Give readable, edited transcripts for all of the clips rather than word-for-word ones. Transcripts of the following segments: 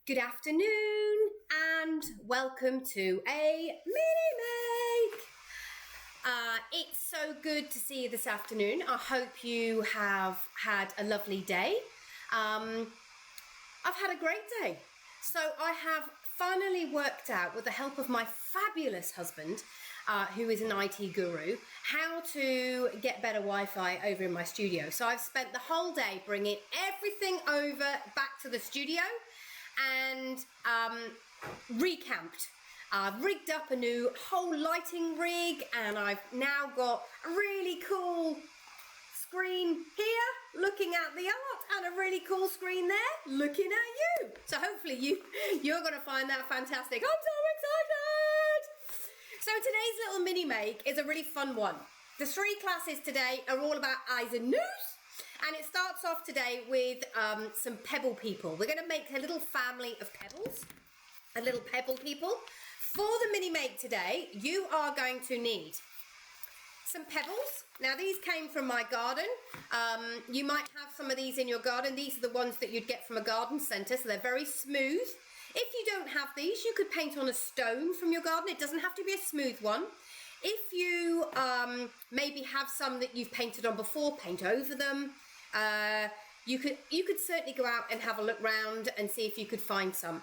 Good afternoon and welcome to a mini make. It's so good to see you this afternoon. I hope you have had a lovely day. I've had a great day. So I have finally worked out, with the help of my fabulous husband, who is an IT guru, how to get better Wi-Fi over in my studio. So I've spent the whole day bringing everything over back to the studio and recamped. I've rigged up a new whole lighting rig, and I've now got a really cool screen here looking at the art and a really cool screen there looking at you. So hopefully you're going to find that fantastic. I'm so excited! So today's little mini make is a really fun one. The three classes today are all about eyes and nose. And it starts off today with some pebble people. We're going to make a little family of pebbles, a little pebble people. For the mini make today, you are going to need some pebbles. Now these came from my garden. You might have some of these in your garden. These are the ones that you'd get from a garden centre, so they're very smooth. If you don't have these, you could paint on a stone from your garden. It doesn't have to be a smooth one. If you maybe have some that you've painted on before, paint over them. You could certainly go out and have a look round and see if you could find some.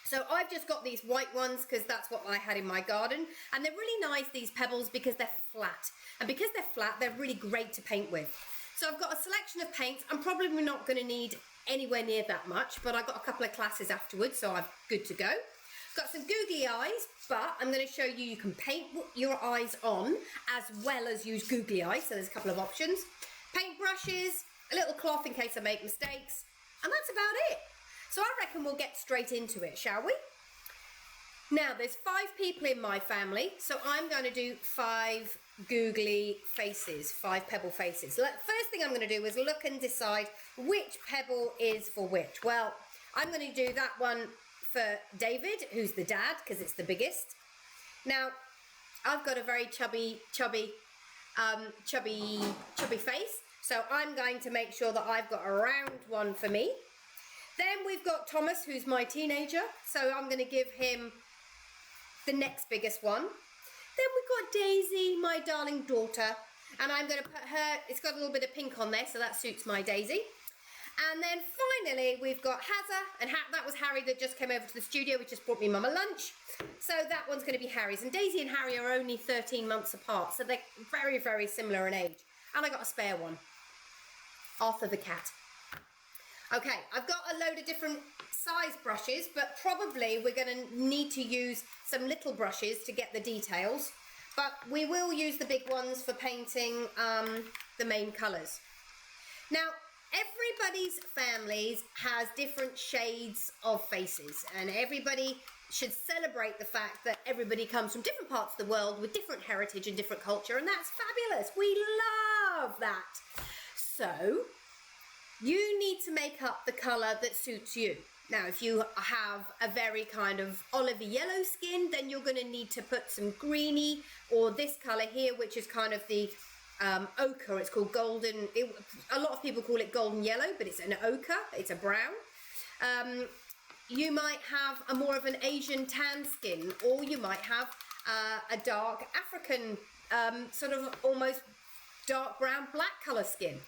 So I've just got these white ones because that's what I had in my garden, and they're really nice, these pebbles, because they're flat, and because they're flat they're really great to paint with. So I've got a selection of paints. I'm probably not going to need anywhere near that much, but I've got a couple of classes afterwards, so I'm good to go. Got some googly eyes, but I'm going to show you can paint your eyes on as well as use googly eyes, so there's a couple of options. Paint brushes, a little cloth in case I make mistakes, and that's about it. So I reckon we'll get straight into it, shall we? Now, there's 5 people in my family, so I'm going to do 5 googly faces, 5 pebble faces. First thing I'm going to do is look and decide which pebble is for which. Well, I'm going to do that one for David, who's the dad, because it's the biggest. Now, I've got a very chubby face, so I'm going to make sure that I've got a round one for me. Then we've got Thomas, who's my teenager, so I'm going to give him the next biggest one. Then we've got Daisy, my darling daughter, and I'm going to put her, it's got a little bit of pink on there, so that suits my Daisy. And then finally we've got Hazza, and that was Harry that just came over to the studio, which just brought me mama lunch. So that one's going to be Harry's, and Daisy and Harry are only 13 months apart, so they're very, very similar in age. And I got a spare one, Arthur the cat. Okay, I've got a load of different size brushes, but probably we're going to need to use some little brushes to get the details. But we will use the big ones for painting the main colours. Now, everybody's families has different shades of faces, and everybody should celebrate the fact that everybody comes from different parts of the world with different heritage and different culture, and that's fabulous. We love that. So you need to make up the colour that suits you. Now, if you have a very kind of olive yellow skin, then you're going to need to put some greeny, or this colour here, which is kind of the ochre. It's called golden. A lot of people call it golden yellow, but it's an ochre. It's a brown. You might have a more of an Asian tan skin, or you might have a dark African, sort of almost dark brown black colour skin.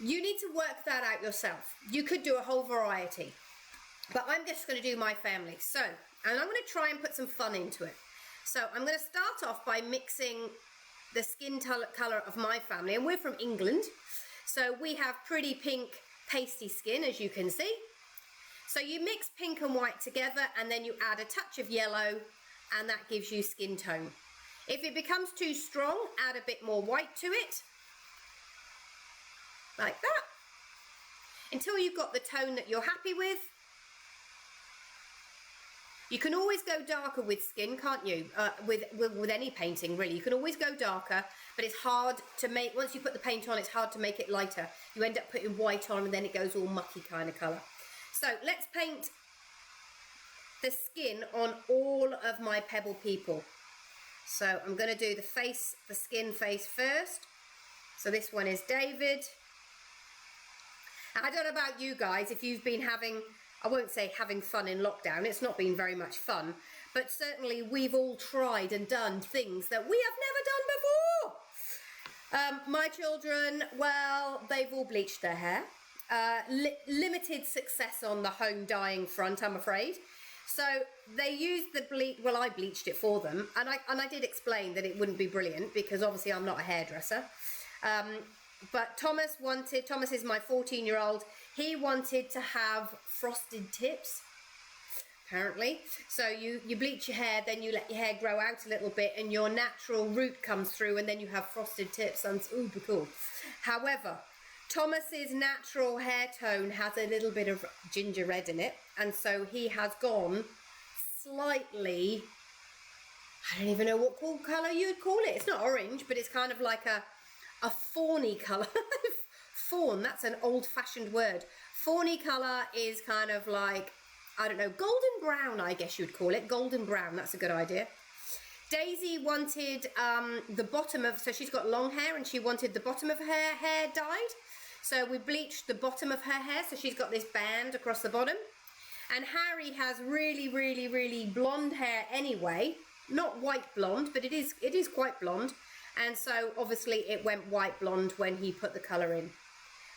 You need to work that out yourself. You could do a whole variety, but I'm just going to do my family. So, and I'm going to try and put some fun into it. So I'm going to start off by mixing the skin colour of my family, and we're from England, so we have pretty pink pasty skin, as you can see. So you mix pink and white together, and then you add a touch of yellow, and that gives you skin tone. If it becomes too strong, add a bit more white to it, like that, until you've got the tone that you're happy with. You can always go darker with skin, can't you? With any painting, really. You can always go darker, but it's hard to make, once you put the paint on, it's hard to make it lighter. You end up putting white on, and then it goes all mucky kind of colour. So let's paint the skin on all of my pebble people. So I'm going to do the face, the skin face first. So this one is David. I don't know about you guys, if you've been having I won't say having fun in lockdown, it's not been very much fun, but certainly we've all tried and done things that we have never done before. My children, well, they've all bleached their hair. Limited success on the home dyeing front, I'm afraid. So they used the bleach, well, I bleached it for them, and I did explain that it wouldn't be brilliant because obviously I'm not a hairdresser. But Thomas is my 14-year-old, he wanted to have frosted tips, apparently. So you bleach your hair, then you let your hair grow out a little bit and your natural root comes through and then you have frosted tips, and it's uber cool. However, Thomas's natural hair tone has a little bit of ginger red in it, and so he has gone slightly, I don't even know what colour you'd call it. It's not orange, but it's kind of like a fawny colour. Fawn, that's an old-fashioned word. Fawny colour is kind of like, I don't know, golden brown, I guess you'd call it. Golden brown, that's a good idea. Daisy wanted the bottom of, so she's got long hair and she wanted the bottom of her hair dyed. So we bleached the bottom of her hair, so she's got this band across the bottom. And Harry has really, really, really blonde hair anyway. Not white blonde, but it is quite blonde. And so obviously it went white blonde when he put the colour in.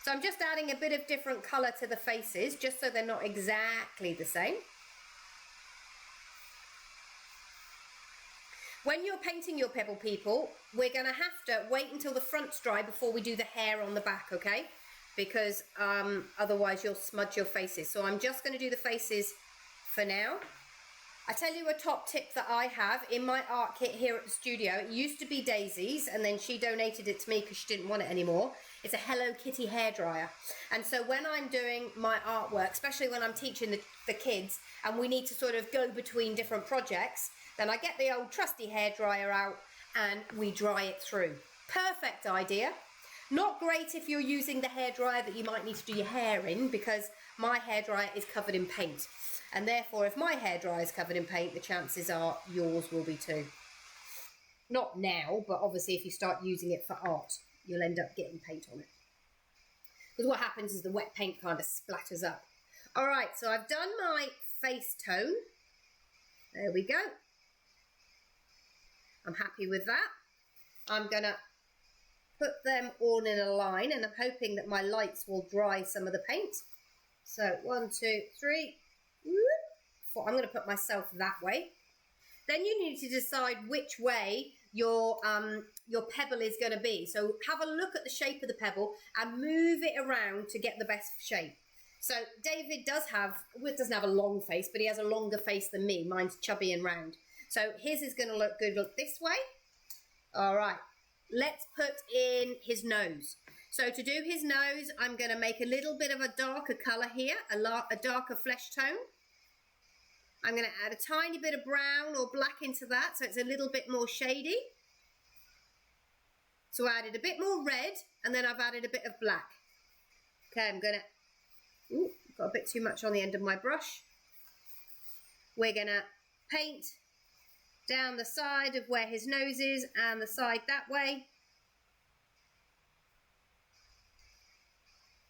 So I'm just adding a bit of different colour to the faces, just so they're not exactly the same. When you're painting your pebble people, we're going to have to wait until the front's dry before we do the hair on the back, okay? Because otherwise you'll smudge your faces. So I'm just going to do the faces for now. I tell you a top tip that I have in my art kit here at the studio. It used to be Daisy's, and then she donated it to me because she didn't want it anymore. It's a Hello Kitty hairdryer. And so when I'm doing my artwork, especially when I'm teaching the kids, and we need to sort of go between different projects, then I get the old trusty hairdryer out and we dry it through. Perfect idea. Not great if you're using the hairdryer that you might need to do your hair in, because my hairdryer is covered in paint. And therefore, if my hairdryer is covered in paint, the chances are yours will be too. Not now, but obviously if you start using it for art, you'll end up getting paint on it. Because what happens is the wet paint kind of splatters up. All right, so I've done my face tone. There we go. I'm happy with that. I'm going to put them all in a line, and I'm hoping that my lights will dry some of the paint. So 1, 2, 3. I'm going to put myself that way. Then you need to decide which way your pebble is going to be. So have a look at the shape of the pebble and move it around to get the best shape. So David doesn't have a long face, but he has a longer face than me. Mine's chubby and round. So his is going to look good this way. All right, let's put in his nose. So to do his nose, I'm going to make a little bit of a darker colour here, a darker flesh tone. I'm going to add a tiny bit of brown or black into that, so it's a little bit more shady. So I added a bit more red, and then I've added a bit of black. Okay, I'm going to, ooh, got a bit too much on the end of my brush. We're going to paint down the side of where his nose is and the side that way.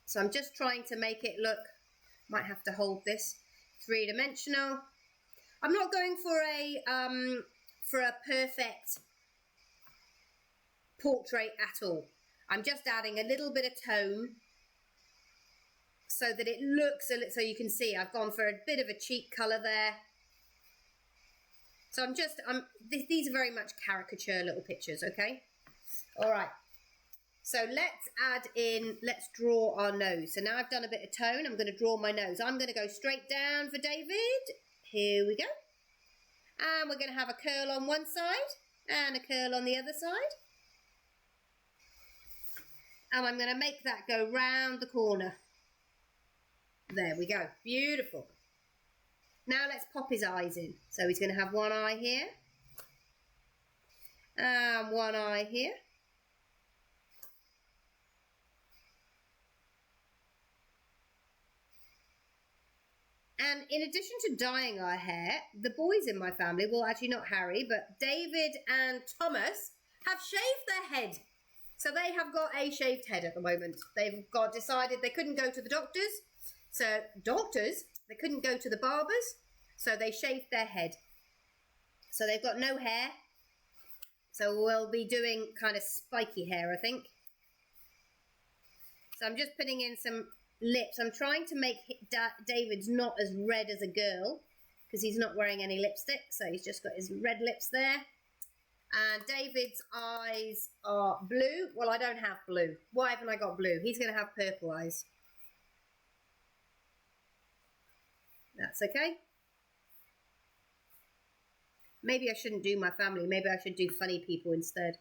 So I'm just trying to make it look, might have to hold this, three-dimensional. I'm not going for a perfect portrait at all. I'm just adding a little bit of tone so that it looks a little, so you can see I've gone for a bit of a cheek colour there. So these are very much caricature little pictures, okay? All right. So let's draw our nose. So now I've done a bit of tone, I'm going to draw my nose. I'm going to go straight down for David. Here we go. And we're going to have a curl on one side and a curl on the other side. And I'm going to make that go round the corner. There we go. Beautiful. Now let's pop his eyes in. So he's going to have one eye here. And one eye here. And in addition to dyeing our hair, the boys in my family, well actually not Harry, but David and Thomas have shaved their head. So they have got a shaved head at the moment. They've decided they couldn't go to the doctors. So doctors, They couldn't go to the barbers, so they shaved their head. So they've got no hair. So we'll be doing kind of spiky hair, I think. So I'm just putting in some lips. I'm trying to make David's not as red as a girl because he's not wearing any lipstick. So he's just got his red lips there. And David's eyes are blue. Well, I don't have blue. Why haven't I got blue? He's going to have purple eyes. That's okay. Maybe I shouldn't do my family. Maybe I should do funny people instead.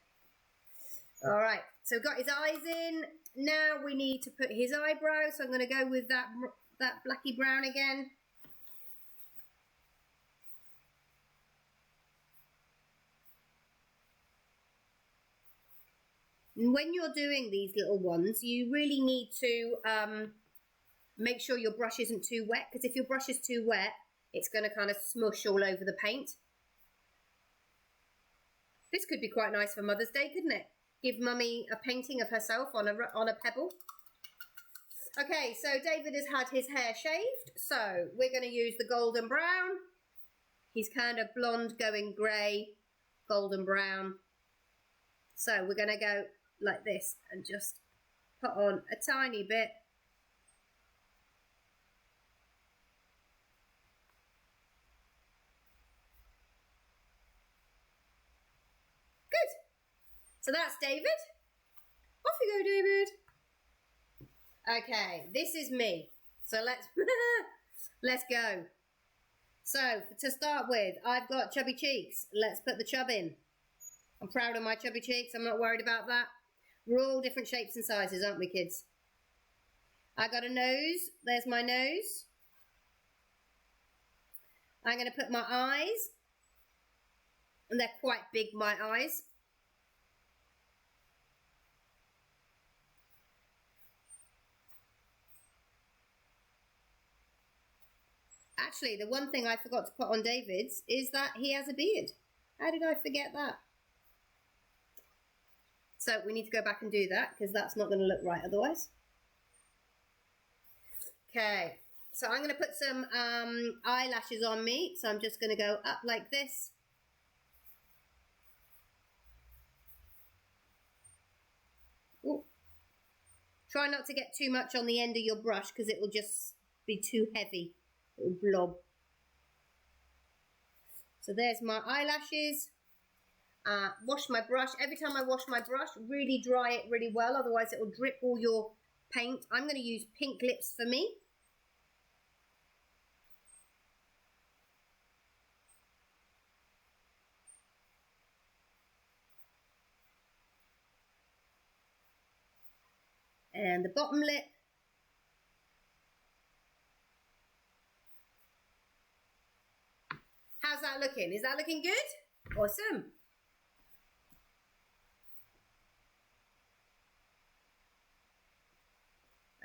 All right. So we've got his eyes in. Now we need to put his eyebrows. So I'm going to go with that blacky brown again. And when you're doing these little ones, you really need to make sure your brush isn't too wet, because if your brush is too wet, it's going to kind of smush all over the paint. This could be quite nice for Mother's Day, couldn't it? Give Mummy a painting of herself on a pebble. Okay, so David has had his hair shaved, so we're going to use the golden brown. He's kind of blonde going grey, golden brown. So we're going to go like this and just put on a tiny bit. Good. So that's David. Off you go, David. Okay, this is me. So let's let's go. So to start with, I've got chubby cheeks. Let's put the chub in. I'm proud of my chubby cheeks. I'm not worried about that. We're all different shapes and sizes, aren't we, kids? I got a nose. There's my nose. I'm going to put my eyes. And they're quite big, my eyes. Actually, the one thing I forgot to put on David's is that he has a beard. How did I forget that? So we need to go back and do that because that's not going to look right otherwise. Okay, so I'm going to put some eyelashes on me. So I'm just going to go up like this. Ooh. Try not to get too much on the end of your brush because it will just be too heavy. It will blob. So there's my eyelashes. Wash my brush. Every time I wash my brush, really dry it really well, otherwise it will drip all your paint. I'm going to use pink lips for me. And the bottom lip. How's that looking? Is that looking good? Awesome.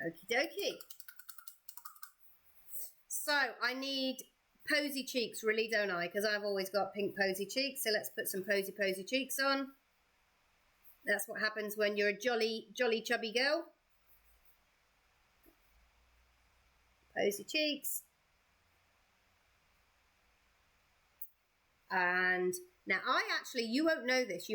Okie dokie. So I need posy cheeks really, don't I? Because I've always got pink posy cheeks. So let's put some posy cheeks on. That's what happens when you're a jolly chubby girl. Posy cheeks. And now you won't know this.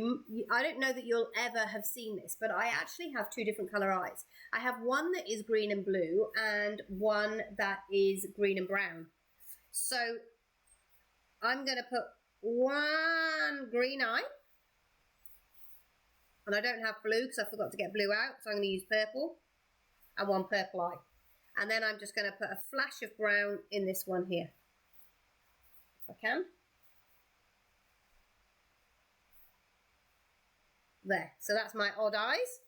I don't know that you'll ever have seen this, but I actually have two different colour eyes. I have one that is green and blue and one that is green and brown. So I'm going to put one green eye. And I don't have blue because I forgot to get blue out. So I'm going to use purple and one purple eye. And then I'm just going to put a flash of brown in this one here. If I can. There, so that's my odd eyes.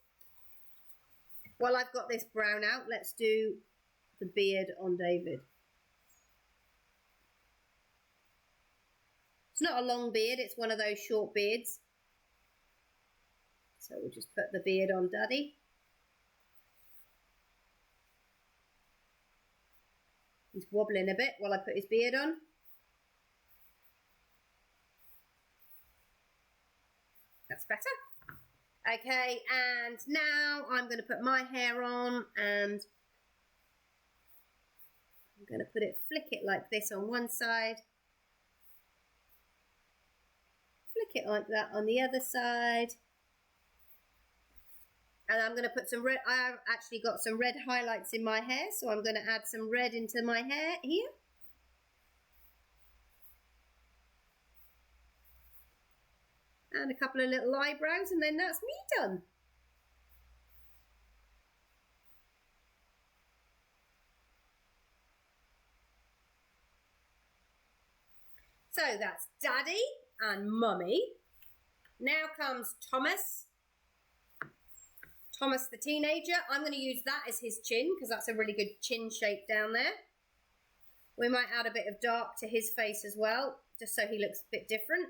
While I've got this brown out, let's do the beard on David. It's not a long beard, it's one of those short beards. So we'll just put the beard on Daddy. He's wobbling a bit while I put his beard on. That's better. Okay, and now I'm going to put my hair on and I'm going to flick it like this on one side. Flick it like that on the other side. And I'm going to put some red. I've actually got some red highlights in my hair, so I'm going to add some red into my hair here. And a couple of little eyebrows, and then that's me done. So that's Daddy and Mummy. Now comes Thomas. Thomas the teenager. I'm going to use that as his chin because that's a really good chin shape down there. We might add a bit of dark to his face as well, just so he looks a bit different.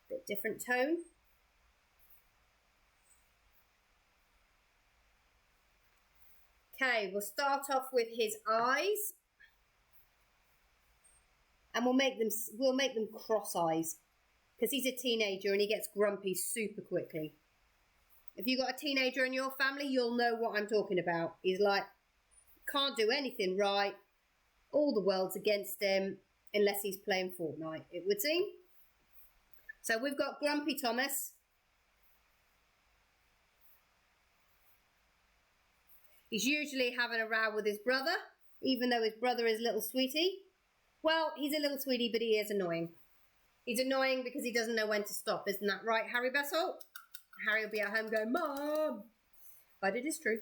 Bit different tone. Okay, we'll start off with his eyes. And we'll make them cross eyes because he's a teenager and he gets grumpy super quickly. If you've got a teenager in your family, you'll know what I'm talking about. He's like, can't do anything right. All the world's against him unless he's playing Fortnite, it would seem. So we've got Grumpy Thomas. He's usually having a row with his brother, even though his brother is little sweetie. Well, he's a little sweetie, but he is annoying. He's annoying because he doesn't know when to stop. Isn't that right, Harry Bessel? Harry will be at home going, Mom! But it is true.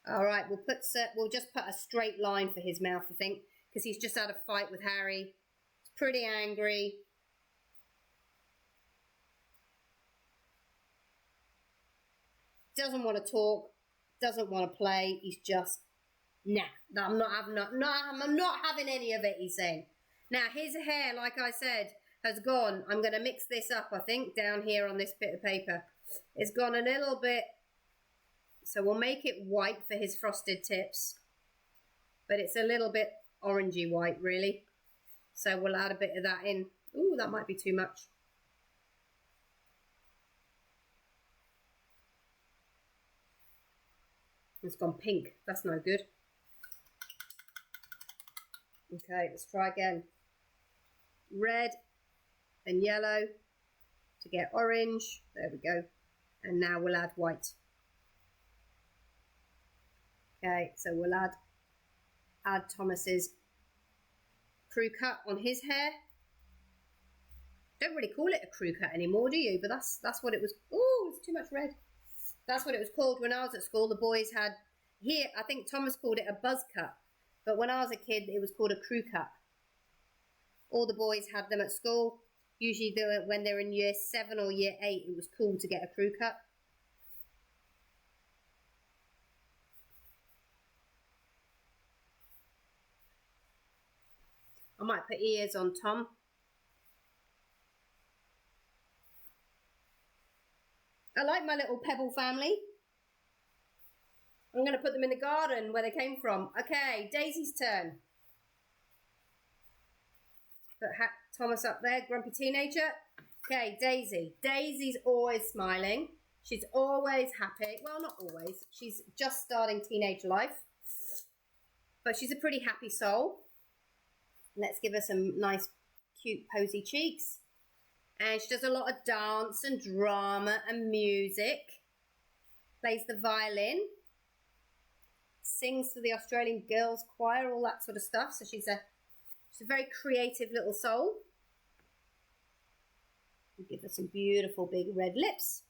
All right, we'll just put a straight line for his mouth, I think, because he's just had a fight with Harry. He's pretty angry. Doesn't want to talk. Doesn't want to play. He's just... Nah, I'm not having any of it, he's saying. Now, his hair, like I said, has gone. I'm going to mix this up, I think, down here on this bit of paper. It's gone a little bit, so we'll make it white for his frosted tips. But it's a little bit orangey white, really. So we'll add a bit of that in. Ooh, that might be too much. It's gone pink. That's no good. Okay, let's try again. Red and yellow to get orange. There we go. And now we'll add white. Okay, so we'll add Thomas's crew cut on his hair. Don't really call it a crew cut anymore, do you? But that's what it was. Oh, it's too much red. That's what it was called when I was at school. The boys had here. I think Thomas called it a buzz cut. But when I was a kid, it was called a crew cut. All the boys had them at school. Usually when they're in year 7 or year 8, it was cool to get a crew cut. I might put ears on Tom. I like my little pebble family. I'm going to put them in the garden where they came from. Okay, Daisy's turn. Put Thomas up there, grumpy teenager. Okay, Daisy. Daisy's always smiling. She's always happy. Well, not always. She's just starting teenage life. But she's a pretty happy soul. Let's give her some nice, cute, posy cheeks. And she does a lot of dance and drama and music. Plays the violin. Sings for the Australian Girls Choir, all that sort of stuff. So she's a very creative little soul. We'll give her some beautiful big red lips.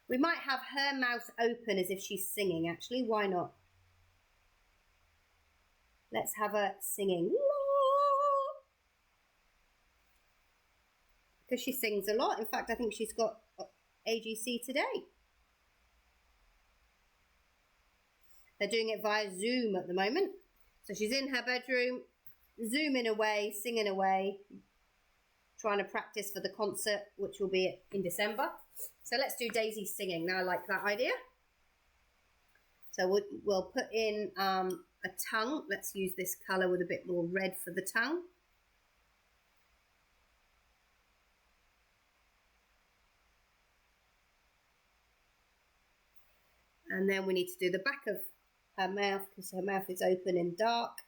We might have her mouth open as if she's singing, actually. Why not? Let's have her singing. Because she sings a lot. In fact, I think she's got AGC today. They're doing it via Zoom at the moment. So she's in her bedroom, zooming away, singing away, trying to practice for the concert, which will be in December. So let's do Daisy singing. Now I like that idea. So we'll put in a tongue. Let's use this colour with a bit more red for the tongue. And then we need to do the back of her mouth because her mouth is open and dark.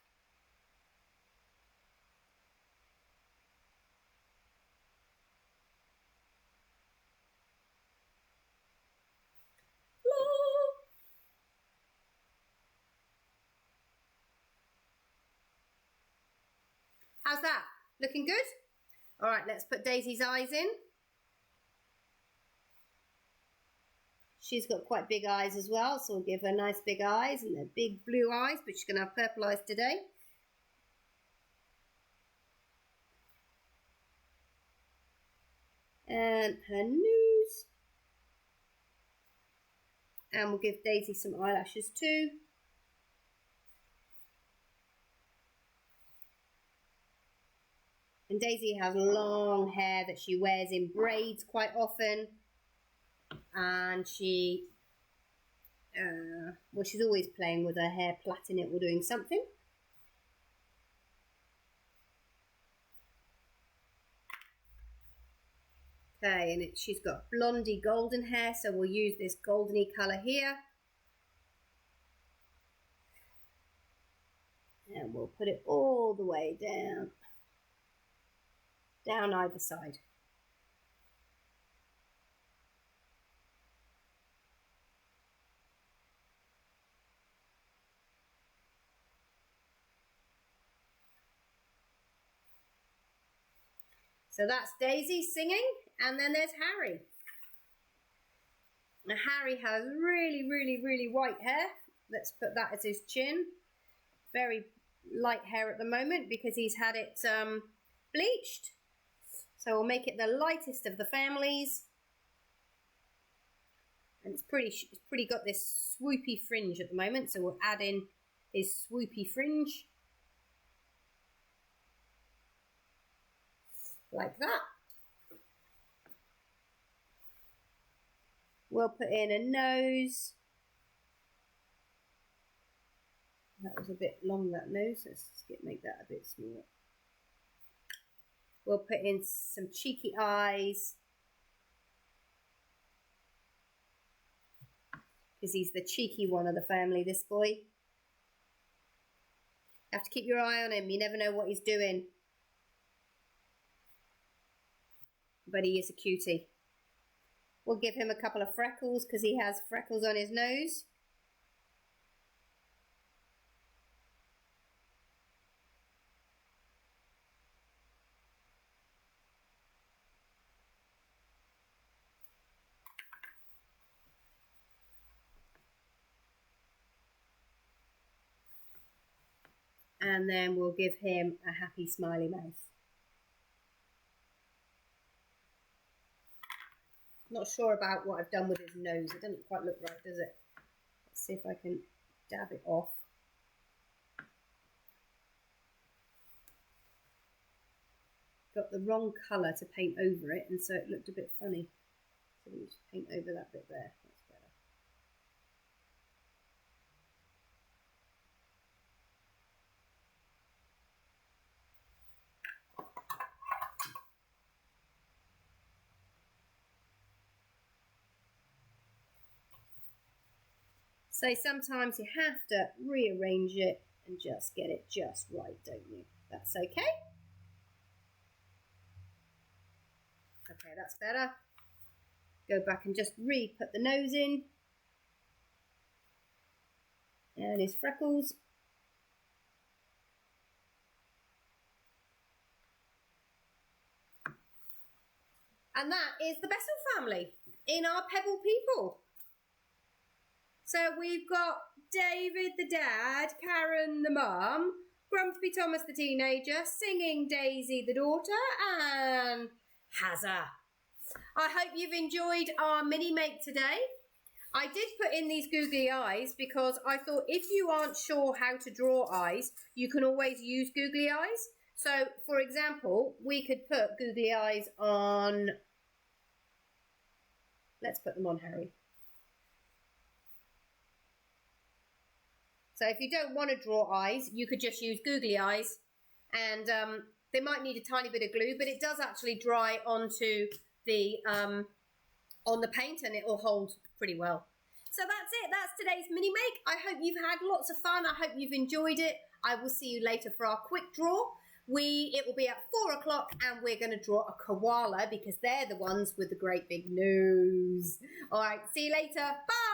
How's that? Looking good? All right, let's put Daisy's eyes in. She's got quite big eyes as well, so we'll give her nice big eyes, and they're big blue eyes, but she's going to have purple eyes today. And her nose. And we'll give Daisy some eyelashes too. And Daisy has long hair that she wears in braids quite often. And she, well, she's always playing with her hair, plaiting it or doing something. Okay, and she's got blondie golden hair, so we'll use this goldeny colour here. And we'll put it all the way down either side. So that's Daisy singing, and then there's Harry. Now Harry has really, really, really white hair. Let's put that as his chin. Very light hair at the moment because he's had it bleached. So we'll make it the lightest of the families. And it's pretty got this swoopy fringe at the moment, so we'll add in his swoopy fringe. Like that. We'll put in a nose. That was a bit long, that nose. Let's make that a bit smaller. We'll put in some cheeky eyes. Because he's the cheeky one of the family, this boy. You have to keep your eye on him. You never know what he's doing. But he is a cutie. We'll give him a couple of freckles because he has freckles on his nose. And then we'll give him a happy smiley mouth. Not sure about what I've done with his nose. It doesn't quite look right, does it? Let's see if I can dab it off. Got the wrong colour to paint over it, and so it looked a bit funny. So let me just paint over that bit there. That's better. So sometimes you have to rearrange it and just get it just right, don't you? That's okay. Okay, that's better. Go back and just re-put the nose in. And his freckles. And that is the Bessel family in our Pebble people. So we've got David the dad, Karen the mum, Grumpy Thomas the teenager, Singing Daisy the daughter, and Hazza. I hope you've enjoyed our mini make today. I did put in these googly eyes because I thought if you aren't sure how to draw eyes, you can always use googly eyes. So, for example, we could put googly eyes on... Let's put them on Harry. So if you don't want to draw eyes, you could just use googly eyes, and they might need a tiny bit of glue, but it does actually dry onto the on the paint, and it will hold pretty well. So that's it. That's today's mini make. I hope you've had lots of fun. I hope you've enjoyed it. I will see you later for our quick draw. It will be at 4 o'clock and we're going to draw a koala because they're the ones with the great big nose. All right, see you later. Bye.